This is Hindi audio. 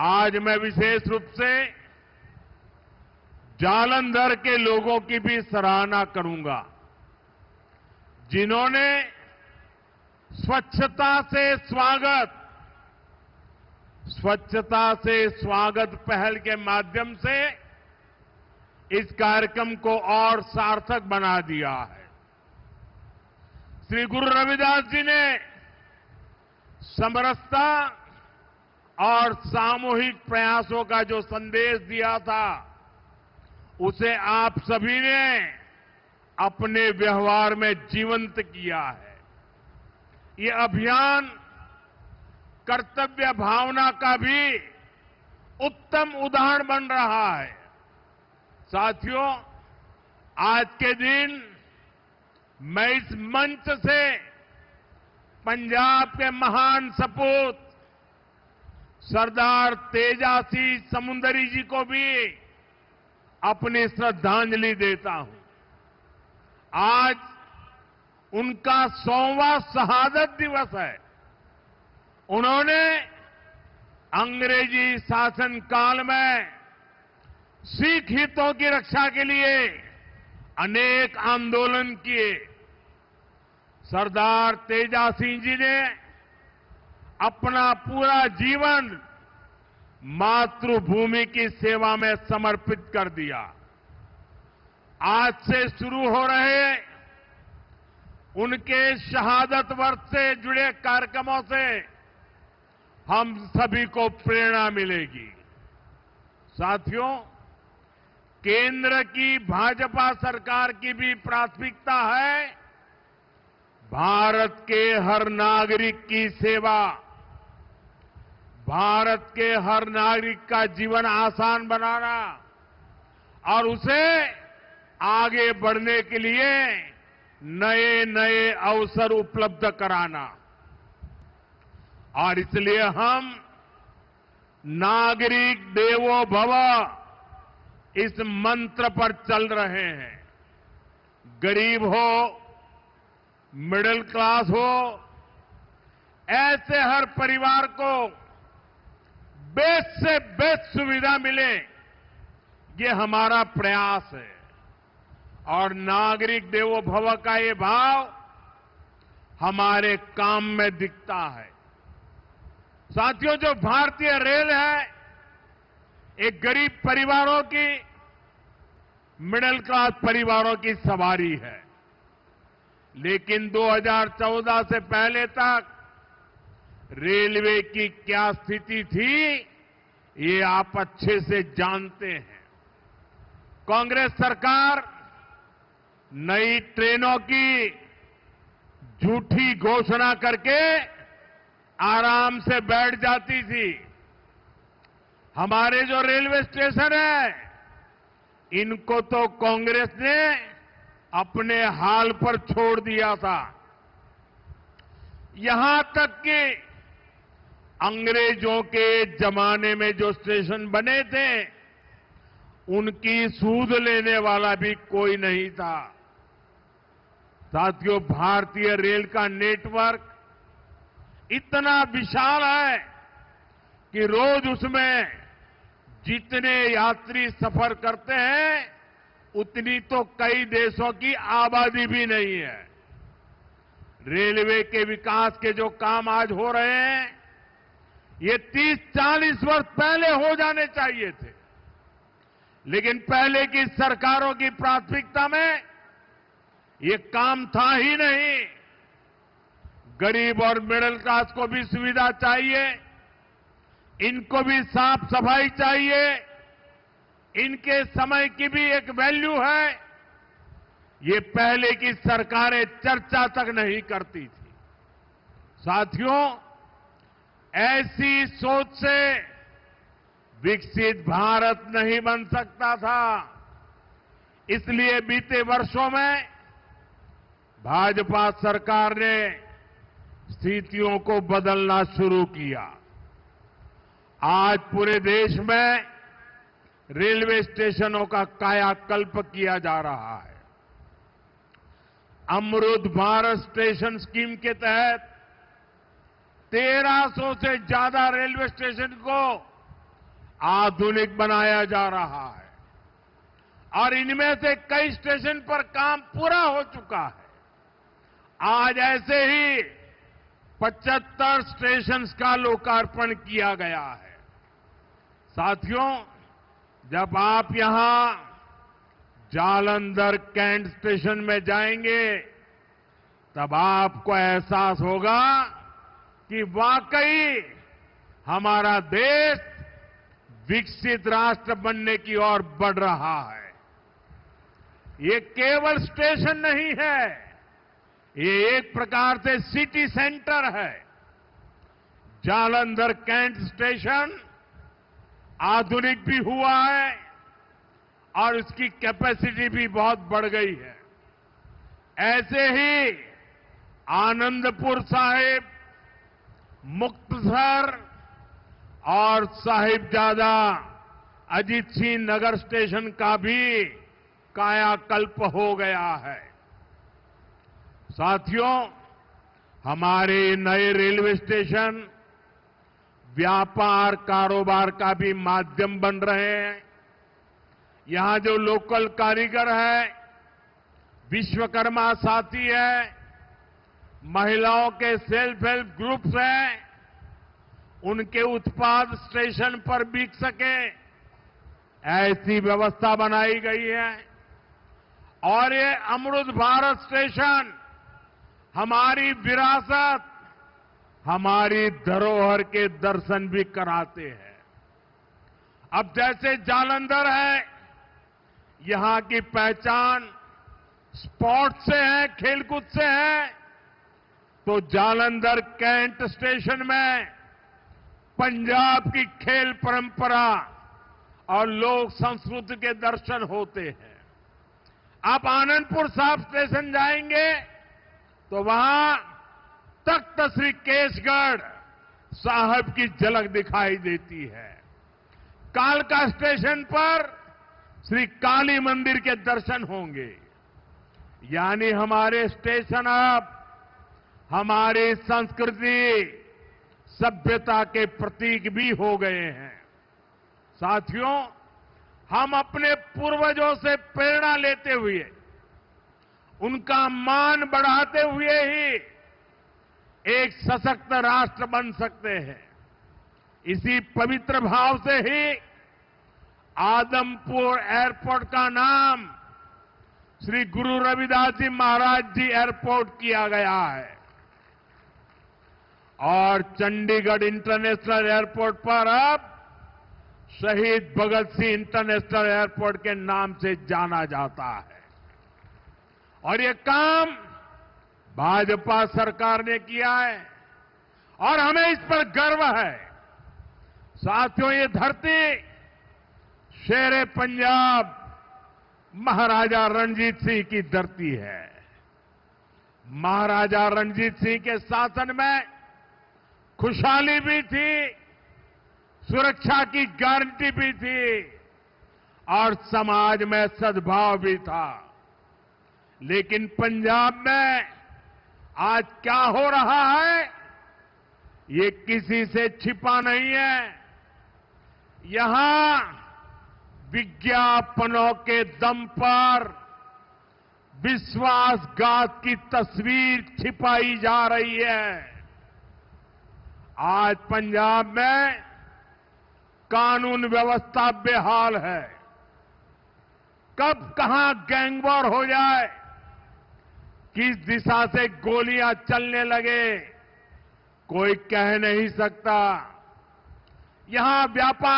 आज मैं विशेष रूप से जालंधर के लोगों की भी सराहना करूंगा, जिन्होंने स्वच्छता से स्वागत पहल के माध्यम से इस कार्यक्रम को और सार्थक बना दिया है। श्री गुरु रविदास जी ने समरसता और सामूहिक प्रयासों का जो संदेश दिया था, उसे आप सभी ने अपने व्यवहार में जीवंत किया है। ये अभियान कर्तव्य भावना का भी उत्तम उदाहरण बन रहा है। साथियों, आज के दिन मैं इस मंच से पंजाब के महान सपूत सरदार तेजासी समुंदरी जी को भी अपनी श्रद्धांजलि देता हूं। आज उनका 100वां शहादत दिवस है। उन्होंने अंग्रेजी शासन काल में सिख हितों की रक्षा के लिए अनेक आंदोलन किए। सरदार तेजासी जी ने अपना पूरा जीवन मातृभूमि की सेवा में समर्पित कर दिया। आज से शुरू हो रहे उनके शहादत वर्ष से जुड़े कार्यक्रमों से हम सभी को प्रेरणा मिलेगी। साथियों, केंद्र की भाजपा सरकार की भी प्राथमिकता है भारत के हर नागरिक की सेवा, भारत के हर नागरिक का जीवन आसान बनाना और उसे आगे बढ़ने के लिए नए नए अवसर उपलब्ध कराना। और इसलिए हम नागरिक देवो भव इस मंत्र पर चल रहे हैं। गरीब हो, मिडिल क्लास हो, ऐसे हर परिवार को बेस्ट से बेस्ट सुविधा मिले, ये हमारा प्रयास है। और नागरिक देवो भव का ये भाव हमारे काम में दिखता है। साथियों, जो भारतीय रेल है, एक गरीब परिवारों की, मिडिल क्लास परिवारों की सवारी है। लेकिन 2014 से पहले तक रेलवे की क्या स्थिति थी, ये आप अच्छे से जानते हैं। कांग्रेस सरकार नई ट्रेनों की झूठी घोषणा करके आराम से बैठ जाती थी। हमारे जो रेलवे स्टेशन है, इनको तो कांग्रेस ने अपने हाल पर छोड़ दिया था। यहां तक कि अंग्रेजों के जमाने में जो स्टेशन बने थे, उनकी सूद लेने वाला भी कोई नहीं था। साथियों, भारतीय रेल का नेटवर्क इतना विशाल है कि रोज उसमें जितने यात्री सफर करते हैं, उतनी तो कई देशों की आबादी भी नहीं है। रेलवे के विकास के जो काम आज हो रहे हैं, ये 30-40 वर्ष पहले हो जाने चाहिए थे। लेकिन पहले की सरकारों की प्राथमिकता में ये काम था ही नहीं। गरीब और मिडिल क्लास को भी सुविधा चाहिए, इनको भी साफ सफाई चाहिए, इनके समय की भी एक वैल्यू है। ये पहले की सरकारें चर्चा तक नहीं करती थी। साथियों, ऐसी सोच से विकसित भारत नहीं बन सकता था। इसलिए बीते वर्षों में भाजपा सरकार ने स्थितियों को बदलना शुरू किया। आज पूरे देश में रेलवे स्टेशनों का कायाकल्प किया जा रहा है। अमृत भारत स्टेशन स्कीम के तहत 1300 से ज्यादा रेलवे स्टेशन को आधुनिक बनाया जा रहा है और इनमें से कई स्टेशन पर काम पूरा हो चुका है। आज ऐसे ही 75 स्टेशन का लोकार्पण किया गया है। साथियों, जब आप यहां जालंधर कैंट स्टेशन में जाएंगे तब आपको एहसास होगा कि वाकई हमारा देश विकसित राष्ट्र बनने की ओर बढ़ रहा है। ये केवल स्टेशन नहीं है, ये एक प्रकार से सिटी सेंटर है। जालंधर कैंट स्टेशन आधुनिक भी हुआ है और इसकी कैपेसिटी भी बहुत बढ़ गई है। ऐसे ही आनंदपुर साहिब, मुक्तसर और साहिबजादा अजीत सिंह नगर स्टेशन का भी कायाकल्प हो गया है। साथियों, हमारे नए रेलवे स्टेशन व्यापार कारोबार का भी माध्यम बन रहे हैं। यहां जो लोकल कारीगर है, विश्वकर्मा साथी है, महिलाओं के सेल्फ हेल्प ग्रुप्स हैं, उनके उत्पाद स्टेशन पर बिक सके, ऐसी व्यवस्था बनाई गई है। और ये अमृत भारत स्टेशन हमारी विरासत, हमारी धरोहर के दर्शन भी कराते हैं। अब जैसे जालंधर है, यहां की पहचान स्पोर्ट्स से है, खेलकूद से है, तो जालंधर कैंट स्टेशन में पंजाब की खेल परंपरा और लोक संस्कृति के दर्शन होते हैं। आप आनंदपुर साहिब स्टेशन जाएंगे तो वहां तख्त श्री केसगढ़ साहब की झलक दिखाई देती है। कालका स्टेशन पर श्री काली मंदिर के दर्शन होंगे। यानी हमारे स्टेशन अब हमारी संस्कृति, सभ्यता के प्रतीक भी हो गए हैं। साथियों, हम अपने पूर्वजों से प्रेरणा लेते हुए, उनका मान बढ़ाते हुए ही एक सशक्त राष्ट्र बन सकते हैं। इसी पवित्र भाव से ही आदमपुर एयरपोर्ट का नाम श्री गुरु रविदास जी महाराज जी एयरपोर्ट किया गया है और चंडीगढ़ इंटरनेशनल एयरपोर्ट पर अब शहीद भगत सिंह इंटरनेशनल एयरपोर्ट के नाम से जाना जाता है। और ये काम भाजपा सरकार ने किया है और हमें इस पर गर्व है। साथियों, ये धरती शेरे पंजाब महाराजा रणजीत सिंह की धरती है। महाराजा रणजीत सिंह के शासन में खुशहाली भी थी, सुरक्षा की गारंटी भी थी और समाज में सद्भाव भी था। लेकिन पंजाब में आज क्या हो रहा है, ये किसी से छिपा नहीं है। यहां विज्ञापनों के दम पर विश्वासघात की तस्वीर छिपाई जा रही है। आज पंजाब में कानून व्यवस्था बेहाल है। कब कहां गैंगवॉर हो जाए, किस दिशा से गोलियां चलने लगे, कोई कह नहीं सकता। यहां व्यापार